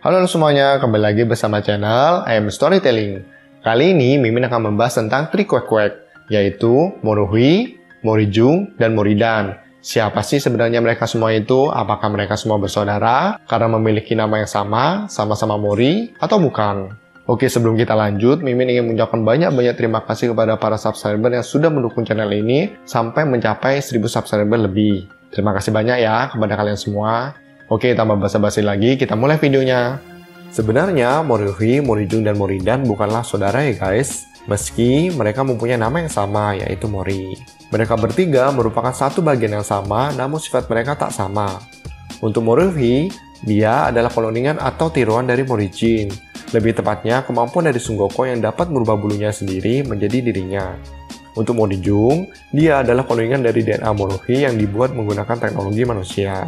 Halo semuanya, kembali lagi bersama channel I Am Storytelling. Kali ini Mimin akan membahas tentang Tri-Kwek-Kwek, yaitu Morihui, Morijung, dan Moridan. Siapa sih sebenarnya mereka semua itu? Apakah mereka semua bersaudara karena memiliki nama yang sama-sama Mori, atau bukan? Oke, sebelum kita lanjut, Mimin ingin mengucapkan banyak-banyak terima kasih kepada para subscriber yang sudah mendukung channel ini sampai mencapai 1000 subscriber lebih. Terima kasih banyak ya kepada kalian semua. Oke, tanpa basa-basi lagi, kita mulai videonya. Sebenarnya, Morihui, Morijung, dan Moridan bukanlah saudara ya guys. Meski mereka mempunyai nama yang sama, yaitu Mori. Mereka bertiga merupakan satu bagian yang sama, namun sifat mereka tak sama. Untuk Morihui, dia adalah kolonian atau tiruan dari Morijin. Lebih tepatnya, kemampuan dari Son Goku yang dapat merubah bulunya sendiri menjadi dirinya. Untuk Morijung, dia adalah kolonian dari DNA Morihui yang dibuat menggunakan teknologi manusia.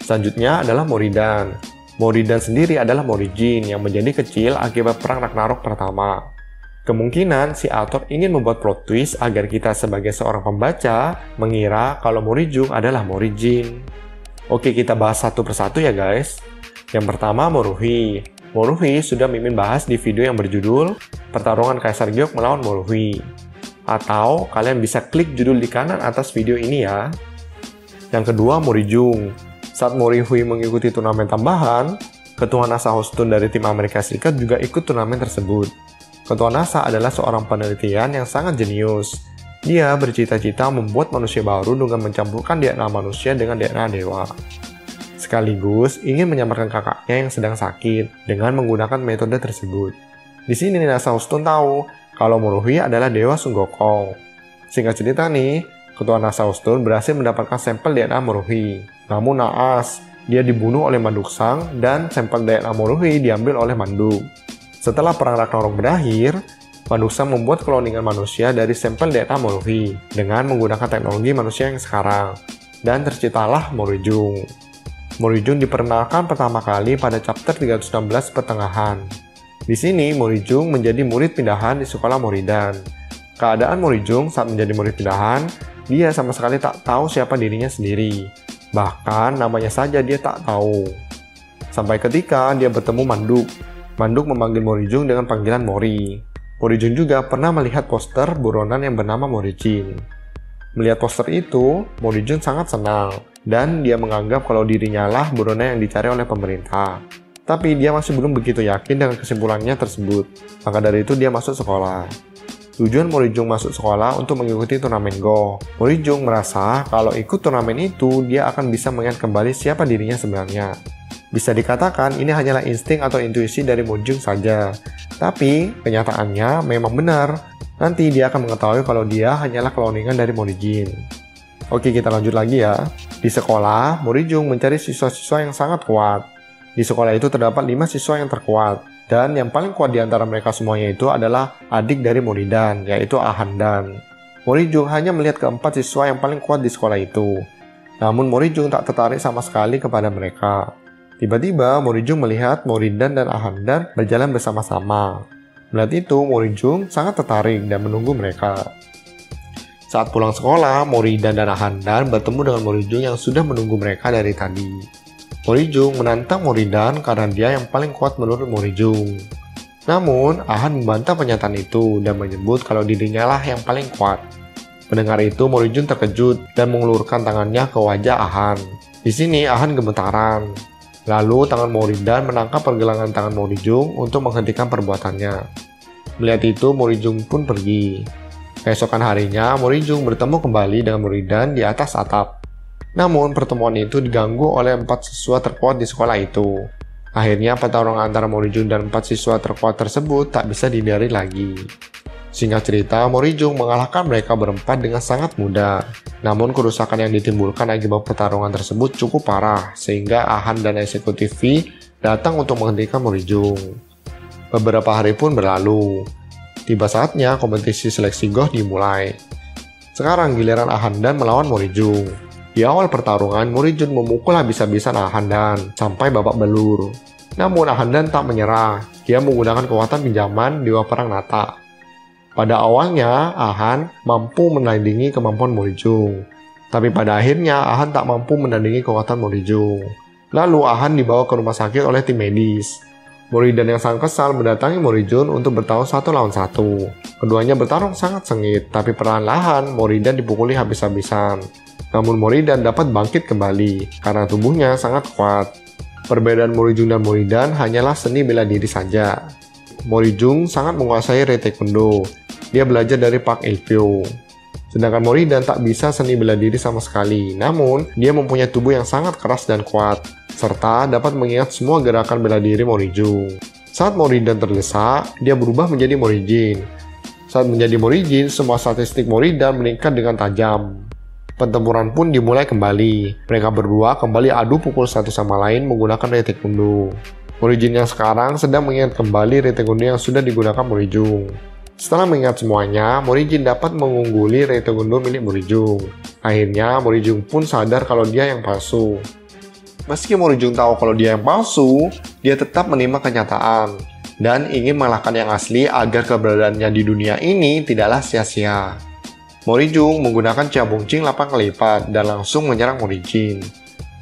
Selanjutnya adalah Moridan. Moridan sendiri adalah Morijin yang menjadi kecil akibat perang Ragnarok pertama. Kemungkinan si author ingin membuat plot twist agar kita sebagai seorang pembaca mengira kalau Morijung adalah Morijin. Oke, kita bahas satu persatu ya guys. Yang pertama Morihui. Morihui sudah Mimin bahas di video yang berjudul Pertarungan Kaisar Geok melawan Morihui. Atau kalian bisa klik judul di kanan atas video ini ya. Yang kedua Morijung. Saat Morihui mengikuti turnamen tambahan, Ketua NASA Houston dari tim Amerika Serikat juga ikut turnamen tersebut. Ketua NASA adalah seorang penelitian yang sangat jenius. Dia bercita-cita membuat manusia baru dengan mencampurkan DNA manusia dengan DNA dewa. Sekaligus ingin menyamarkan kakaknya yang sedang sakit dengan menggunakan metode tersebut. Di sini NASA Houston tahu kalau Morihui adalah dewa Son Goku. Singkat cerita nih, Ketua NASA Houston berhasil mendapatkan sampel DNA Morihui. Namun naas, dia dibunuh oleh Manduksang dan sampel DNA Morihui diambil oleh Manduk. Setelah perang Ragnarok berakhir, Manduksang membuat kloningan manusia dari sampel DNA Morihui dengan menggunakan teknologi manusia yang sekarang. Dan terciptalah Morijung. Morijung diperkenalkan pertama kali pada chapter 316 pertengahan. Di sini, Morijung menjadi murid pindahan di sekolah Moridan. Keadaan Morijung saat menjadi murid pindahan, dia sama sekali tak tahu siapa dirinya sendiri. Bahkan namanya saja dia tak tahu. Sampai ketika dia bertemu Manduk. Manduk memanggil Morijung dengan panggilan Mori. Morijung juga pernah melihat poster buronan yang bernama Morijin. Melihat poster itu, Morijung sangat senang. Dan dia menganggap kalau dirinya lah buronan yang dicari oleh pemerintah. Tapi dia masih belum begitu yakin dengan kesimpulannya tersebut. Maka dari itu dia masuk sekolah. Tujuan Morijung masuk sekolah untuk mengikuti turnamen Go. Morijung merasa kalau ikut turnamen itu, dia akan bisa mengingat kembali siapa dirinya sebenarnya. Bisa dikatakan ini hanyalah insting atau intuisi dari Morijung saja. Tapi, kenyataannya memang benar. Nanti dia akan mengetahui kalau dia hanyalah kloningan dari Morijin. Oke, kita lanjut lagi ya. Di sekolah, Morijung mencari siswa-siswa yang sangat kuat. Di sekolah itu terdapat 5 siswa yang terkuat. Dan yang paling kuat di antara mereka semuanya itu adalah adik dari Moridan, yaitu Ahandan. Morijung hanya melihat keempat siswa yang paling kuat di sekolah itu. Namun Morijung tak tertarik sama sekali kepada mereka. Tiba-tiba Morijung melihat Moridan dan Ahandan berjalan bersama-sama. Melihat itu, Morijung sangat tertarik dan menunggu mereka. Saat pulang sekolah, Moridan dan Ahandan bertemu dengan Morijung yang sudah menunggu mereka dari tadi. Morijung menantang Moridan karena dia yang paling kuat menurut Morijung. Namun, Ahan membantah pernyataan itu dan menyebut kalau dirinya lah yang paling kuat. Mendengar itu, Morijung terkejut dan mengulurkan tangannya ke wajah Ahan. Di sini, Ahan gemetaran. Lalu, tangan Moridan menangkap pergelangan tangan Morijung untuk menghentikan perbuatannya. Melihat itu, Morijung pun pergi. Keesokan harinya, Morijung bertemu kembali dengan Moridan di atas atap. Namun, pertemuan itu diganggu oleh 4 siswa terkuat di sekolah itu. Akhirnya, pertarungan antara Morijung dan 4 siswa terkuat tersebut tak bisa dihindari lagi. Singkat cerita, Morijung mengalahkan mereka berempat dengan sangat mudah. Namun, kerusakan yang ditimbulkan akibat pertarungan tersebut cukup parah, sehingga Ahan dan eksekutif V datang untuk menghentikan Morijung. Beberapa hari pun berlalu. Tiba saatnya kompetisi seleksi Goh dimulai. Sekarang giliran Ahandan melawan Morijung. Di awal pertarungan, Morijung memukul habis-habisan Ahandan sampai babak belur. Namun Ahandan tak menyerah. Dia menggunakan kekuatan pinjaman Dewa Perang Nata. Pada awalnya, Ahan mampu menandingi kemampuan Morijung. Tapi pada akhirnya, Ahan tak mampu menandingi kekuatan Morijung. Lalu Ahan dibawa ke rumah sakit oleh tim medis. Moridan yang sangat kesal mendatangi Morijun untuk bertarung 1 lawan 1. Keduanya bertarung sangat sengit, tapi perlahan-lahan Moridan dipukuli habis-habisan. Namun Moridan dapat bangkit kembali karena tubuhnya sangat kuat. Perbedaan Morijung dan Moridan hanyalah seni bela diri saja. Morijung sangat menguasai Rei Taekwondo. Dia belajar dari Park Il-pyo. Sedangkan Moridan tak bisa seni bela diri sama sekali. Namun, dia mempunyai tubuh yang sangat keras dan kuat, serta dapat mengingat semua gerakan bela diri Morijung. Saat Moridan terdesak, dia berubah menjadi Morijin. Saat menjadi Morijin, semua statistik Moridan meningkat dengan tajam. Pertempuran pun dimulai kembali. Mereka berdua kembali adu pukul satu sama lain menggunakan Rei Taekwondo. Morijin yang sekarang sedang mengingat kembali Rei Taekwondo yang sudah digunakan Morijung. Setelah mengingat semuanya, Morijin dapat mengungguli Rei Taekwondo milik Morijung. Akhirnya, Morijung pun sadar kalau dia yang palsu. Meski Morijung tahu kalau dia yang palsu, dia tetap menerima kenyataan dan ingin mengalahkan yang asli agar keberadaannya di dunia ini tidaklah sia-sia. Morijung menggunakan Cabongqing 8 kali lipat dan langsung menyerang Morijin.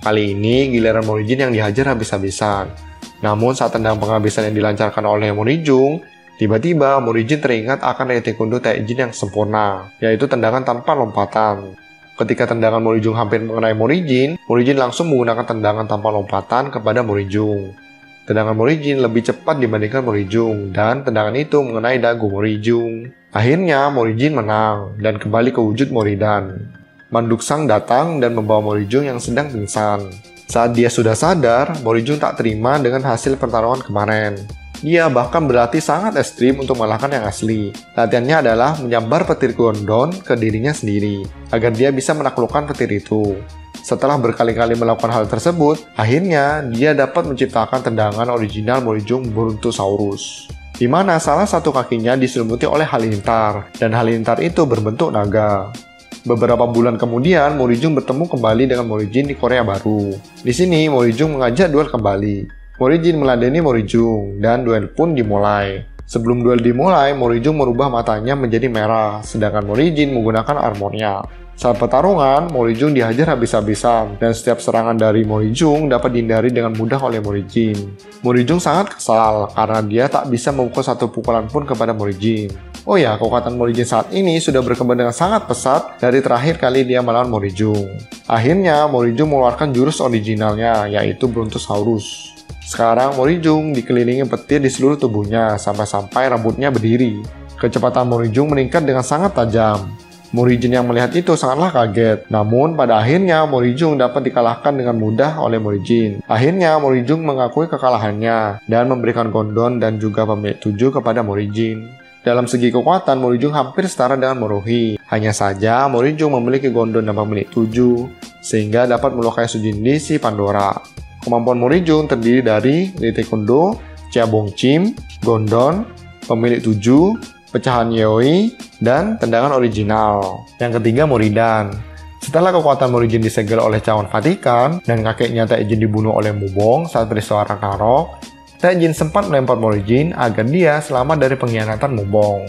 Kali ini, giliran Morijin yang dihajar habis-habisan. Namun, saat tendang penghabisan yang dilancarkan oleh Morijung, tiba-tiba Morijin teringat akan Rei Taekwondo Taijin yang sempurna, yaitu tendangan tanpa lompatan. Ketika tendangan Morijung hampir mengenai Morijin, Morijin langsung menggunakan tendangan tanpa lompatan kepada Morijung. Tendangan Morijin lebih cepat dibandingkan Morijung, dan tendangan itu mengenai dagu Morijung. Akhirnya Morijin menang, dan kembali ke wujud Moridan. Manduksang datang dan membawa Morijung yang sedang pingsan. Saat dia sudah sadar, Morijung tak terima dengan hasil pertarungan kemarin. Dia bahkan berlatih sangat ekstrim untuk mengalahkan yang asli. Latihannya adalah menyambar petir gondon ke dirinya sendiri, agar dia bisa menaklukkan petir itu. Setelah berkali-kali melakukan hal tersebut, akhirnya dia dapat menciptakan tendangan original Morijung Brontosaurus, di mana salah satu kakinya diselimuti oleh halilintar, dan halilintar itu berbentuk naga. Beberapa bulan kemudian, Morijung bertemu kembali dengan Morijin di Korea Baru. Di sini, Morijung mengajak duel kembali. Morijin meladeni Morijung, dan duel pun dimulai. Sebelum duel dimulai, Morijung merubah matanya menjadi merah, sedangkan Morijin menggunakan armornya. Saat pertarungan, Morijung dihajar habis-habisan, dan setiap serangan dari Morijung dapat dihindari dengan mudah oleh Morijin. Morijung sangat kesal, karena dia tak bisa memukul satu pukulan pun kepada Morijin. Oh ya, kekuatan Morijin saat ini sudah berkembang dengan sangat pesat dari terakhir kali dia melawan Morijung. Akhirnya, Morijung mengeluarkan jurus originalnya, yaitu Brontosaurus. Sekarang Morijung dikelilingi petir di seluruh tubuhnya sampai-sampai rambutnya berdiri. Kecepatan Morijung meningkat dengan sangat tajam. Morijin yang melihat itu sangatlah kaget. Namun pada akhirnya Morijung dapat dikalahkan dengan mudah oleh Morijin. Akhirnya Morijung mengakui kekalahannya dan memberikan gondon dan juga pemilik tujuh kepada Morijin. Dalam segi kekuatan, Morijung hampir setara dengan Morohi. Hanya saja Morijung memiliki gondon dan pemilik tujuh, sehingga dapat melukai Sujindi si Pandora. Kemampuan Morijung terdiri dari Rei Taekwondo, Cabongqing, gondon, pemilik tujuh, pecahan Yoi, dan tendangan original. Yang ketiga, Moridan. Setelah kekuatan Morijin disegel oleh cawan Vatikan dan kakeknya Taijin dibunuh oleh Mubong saat peristiwa Ragnarok, Taijin sempat melempar Morijin agar dia selamat dari pengkhianatan Mubong.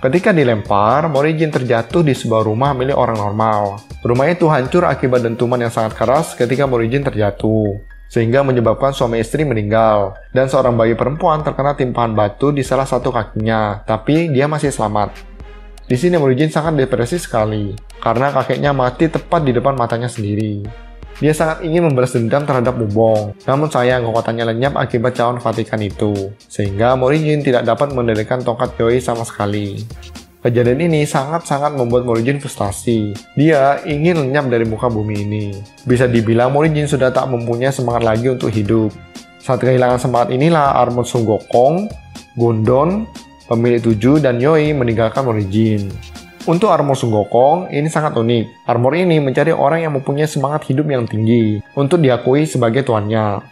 Ketika dilempar, Morijin terjatuh di sebuah rumah milik orang normal. Rumah itu hancur akibat dentuman yang sangat keras ketika Morijin terjatuh, sehingga menyebabkan suami istri meninggal, dan seorang bayi perempuan terkena timpahan batu di salah satu kakinya, tapi dia masih selamat. Di sini Morijin sangat depresi sekali, karena kakeknya mati tepat di depan matanya sendiri. Dia sangat ingin membalas dendam terhadap Mubong, namun sayang kekuatannya lenyap akibat cawan Vatikan itu, sehingga Morijin tidak dapat mengendalikan tongkat Yoi sama sekali. Kejadian ini sangat-sangat membuat Morijin frustasi. Dia ingin lenyap dari muka bumi ini. Bisa dibilang Morijin sudah tak mempunyai semangat lagi untuk hidup. Saat kehilangan semangat inilah armor Sun Gokong, Gondon, pemilik tujuh, dan Yoi meninggalkan Morijin. Untuk armor Sun Gokong, ini sangat unik. Armor ini mencari orang yang mempunyai semangat hidup yang tinggi untuk diakui sebagai tuannya.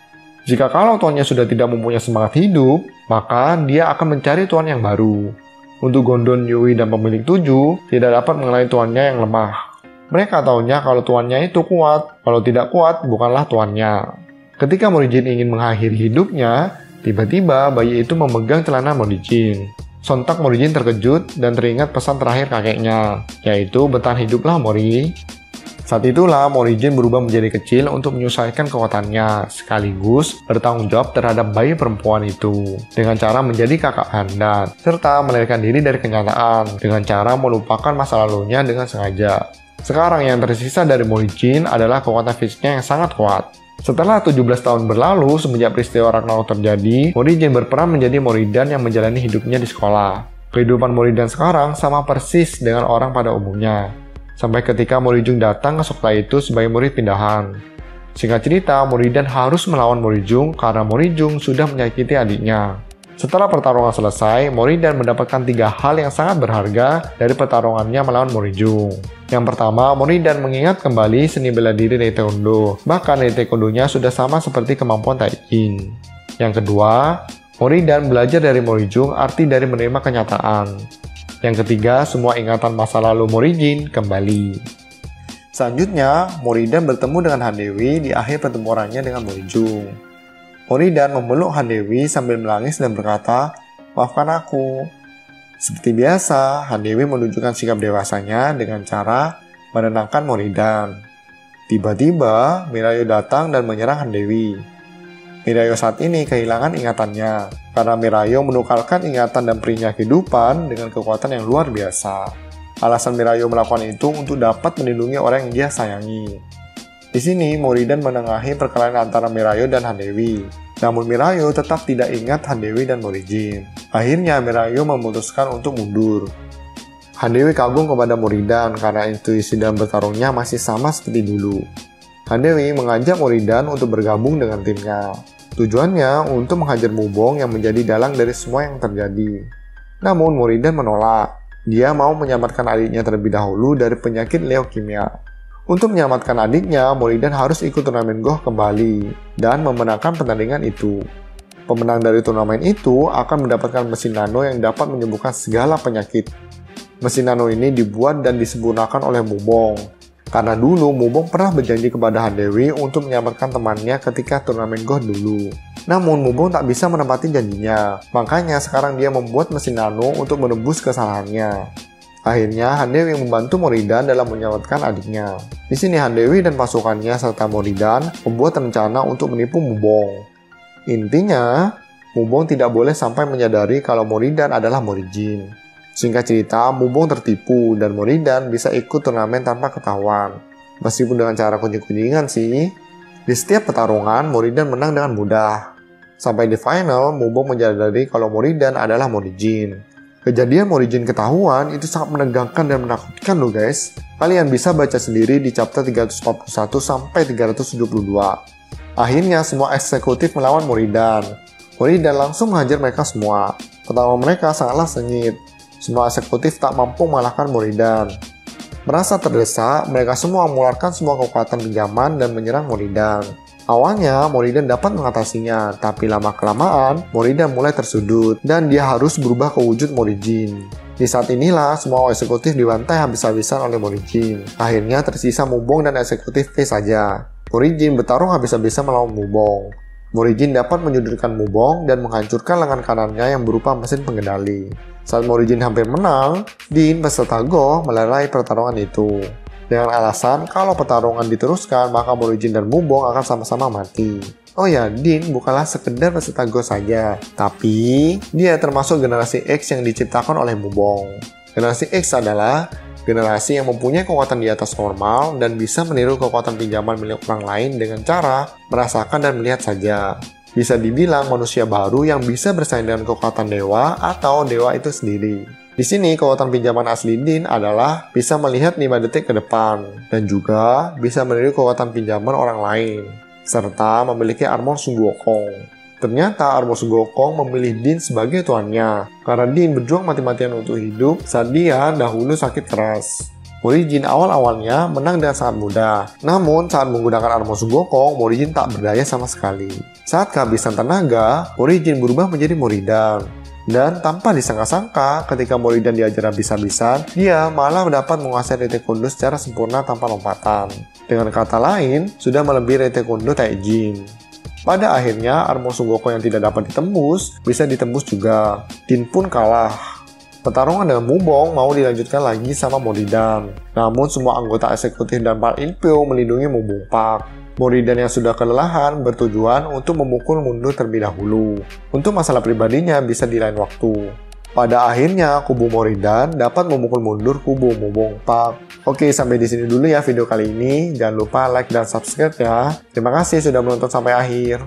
Jika kalau tuannya sudah tidak mempunyai semangat hidup, maka dia akan mencari tuan yang baru. Untuk Gondon, Yui, dan pemilik tujuh tidak dapat mengenali tuannya yang lemah. Mereka tahunya kalau tuannya itu kuat, kalau tidak kuat bukanlah tuannya. Ketika Morijin ingin mengakhiri hidupnya, tiba-tiba bayi itu memegang celana Morijin. Sontak Morijin terkejut dan teringat pesan terakhir kakeknya, yaitu bertahan hiduplah Mori. Saat itulah Morihjin berubah menjadi kecil untuk menyesuaikan kekuatannya, sekaligus bertanggung jawab terhadap bayi perempuan itu dengan cara menjadi kakak kandang, serta melarikan diri dari kenyataan dengan cara melupakan masa lalunya dengan sengaja. Sekarang yang tersisa dari Morihjin adalah kekuatan fisiknya yang sangat kuat. Setelah 17 tahun berlalu semenjak peristiwa Ragnarok terjadi, Morihjin berperan menjadi Moridan yang menjalani hidupnya di sekolah. Kehidupan Moridan sekarang sama persis dengan orang pada umumnya. Sampai ketika Morijung datang ke sekolah itu sebagai murid pindahan. Singkat cerita, Moridan harus melawan Morijung karena Morijung sudah menyakiti adiknya. Setelah pertarungan selesai, Moridan mendapatkan 3 hal yang sangat berharga dari pertarungannya melawan Morijung. Yang pertama, Moridan mengingat kembali seni bela diri dari Taekwondo. Bahkan dari Taekwondo-nya sudah sama seperti kemampuan Taijin. Yang kedua, Moridan belajar dari Morijung arti dari menerima kenyataan. Yang ketiga, semua ingatan masa lalu Morihjin kembali. Selanjutnya, Moridan bertemu dengan Han Dewi di akhir pertempurannya dengan Morijung. Moridan memeluk Han Dewi sambil menangis dan berkata, "Maafkan aku." Seperti biasa, Han Dewi menunjukkan sikap dewasanya dengan cara menenangkan Moridan. Tiba-tiba, Mirayo datang dan menyerang Han Dewi. Mirayo saat ini kehilangan ingatannya, karena Mirayo menukarkan ingatan dan perinya kehidupan dengan kekuatan yang luar biasa. Alasan Mirayo melakukan itu untuk dapat melindungi orang yang dia sayangi. Di sini, Moridan menengahi perkelahian antara Mirayo dan Han Dewi. Namun Mirayo tetap tidak ingat Han Dewi dan Morihjin. Akhirnya Mirayo memutuskan untuk mundur. Han Dewi kagum kepada Moridan karena intuisi dalam bertarungnya masih sama seperti dulu. Han Dewi mengajak Moridan untuk bergabung dengan timnya. Tujuannya untuk menghajar Mubong yang menjadi dalang dari semua yang terjadi. Namun Moridan menolak. Dia mau menyelamatkan adiknya terlebih dahulu dari penyakit leukemia. Untuk menyelamatkan adiknya, Moridan harus ikut turnamen Goh kembali dan memenangkan pertandingan itu. Pemenang dari turnamen itu akan mendapatkan mesin nano yang dapat menyembuhkan segala penyakit. Mesin nano ini dibuat dan disempurnakan oleh Mubong. Karena dulu Mubong pernah berjanji kepada Han Dewi untuk menyelamatkan temannya ketika turnamen Goh dulu. Namun Mubong tak bisa menepati janjinya, makanya sekarang dia membuat mesin nano untuk menebus kesalahannya. Akhirnya Han Dewi membantu Moridan dalam menyelamatkan adiknya. Di sini Han Dewi dan pasukannya serta Moridan membuat rencana untuk menipu Mubong. Intinya, Mubong tidak boleh sampai menyadari kalau Moridan adalah Morihjin. Singkat cerita, Mubong tertipu dan Moridan bisa ikut turnamen tanpa ketahuan. Meskipun dengan cara kucing-kucingan sih. Di setiap pertarungan, Moridan menang dengan mudah. Sampai di final, Mubong menyadari kalau Moridan adalah Morihjin. Kejadian Morihjin ketahuan itu sangat menegangkan dan menakutkan loh guys. Kalian bisa baca sendiri di chapter 341 sampai 372. Akhirnya semua eksekutif melawan Moridan. Moridan langsung menghajar mereka semua. Pertama mereka sangatlah sengit. Semua eksekutif tak mampu mengalahkan Moridan. Merasa terdesak, mereka semua mengeluarkan semua kekuatan pinjaman dan menyerang Moridan. Awalnya, Moridan dapat mengatasinya, tapi lama-kelamaan, Moridan mulai tersudut, dan dia harus berubah ke wujud Morihjin. Di saat inilah, semua eksekutif dibantai habis-habisan oleh Morihjin. Akhirnya tersisa Mubong dan eksekutif V saja. Morihjin bertarung habis-habisan melawan Mubong. Morihjin dapat menyudutkan Mubong dan menghancurkan lengan kanannya yang berupa mesin pengendali. Saat Morihjin hampir menang, Din peserta Goh melerai pertarungan itu. Dengan alasan kalau pertarungan diteruskan, maka Morihjin dan Mubong akan sama-sama mati. Oh ya, Din bukanlah sekedar peserta Goh saja, tapi dia termasuk generasi X yang diciptakan oleh Mubong. Generasi X adalah generasi yang mempunyai kekuatan di atas normal dan bisa meniru kekuatan pinjaman milik orang lain dengan cara merasakan dan melihat saja. Bisa dibilang manusia baru yang bisa bersaing dengan kekuatan dewa atau dewa itu sendiri. Di sini kekuatan pinjaman asli Din adalah bisa melihat 5 detik ke depan dan juga bisa meniru kekuatan pinjaman orang lain serta memiliki armor Sun Gokong. Ternyata armor Sun Gokong memilih Din sebagai tuannya karena Din berjuang mati-matian untuk hidup saat dia dahulu sakit keras. Morihjin awal-awalnya menang dengan sangat mudah. Namun saat menggunakan armor Sun Gokong, Morihjin tak berdaya sama sekali. Saat kehabisan tenaga, Morihjin berubah menjadi Moridan. Dan tanpa disangka-sangka, ketika Moridan diajar habis-habisan, dia malah dapat menguasai Taekwondo secara sempurna tanpa lompatan. Dengan kata lain, sudah melebihi Taekwondo Taijin. Pada akhirnya, armor Sun Gokong yang tidak dapat ditembus, bisa ditembus juga. Din pun kalah. Pertarungan dengan Mubong mau dilanjutkan lagi sama Moridan. Namun semua anggota eksekutif dan Park In-pyo melindungi Mubong Park. Moridan yang sudah kelelahan bertujuan untuk memukul mundur terlebih dahulu. Untuk masalah pribadinya bisa di lain waktu. Pada akhirnya, kubu Moridan dapat memukul mundur kubu Mubong Park. Oke, sampai di sini dulu ya video kali ini. Jangan lupa like dan subscribe ya. Terima kasih sudah menonton sampai akhir.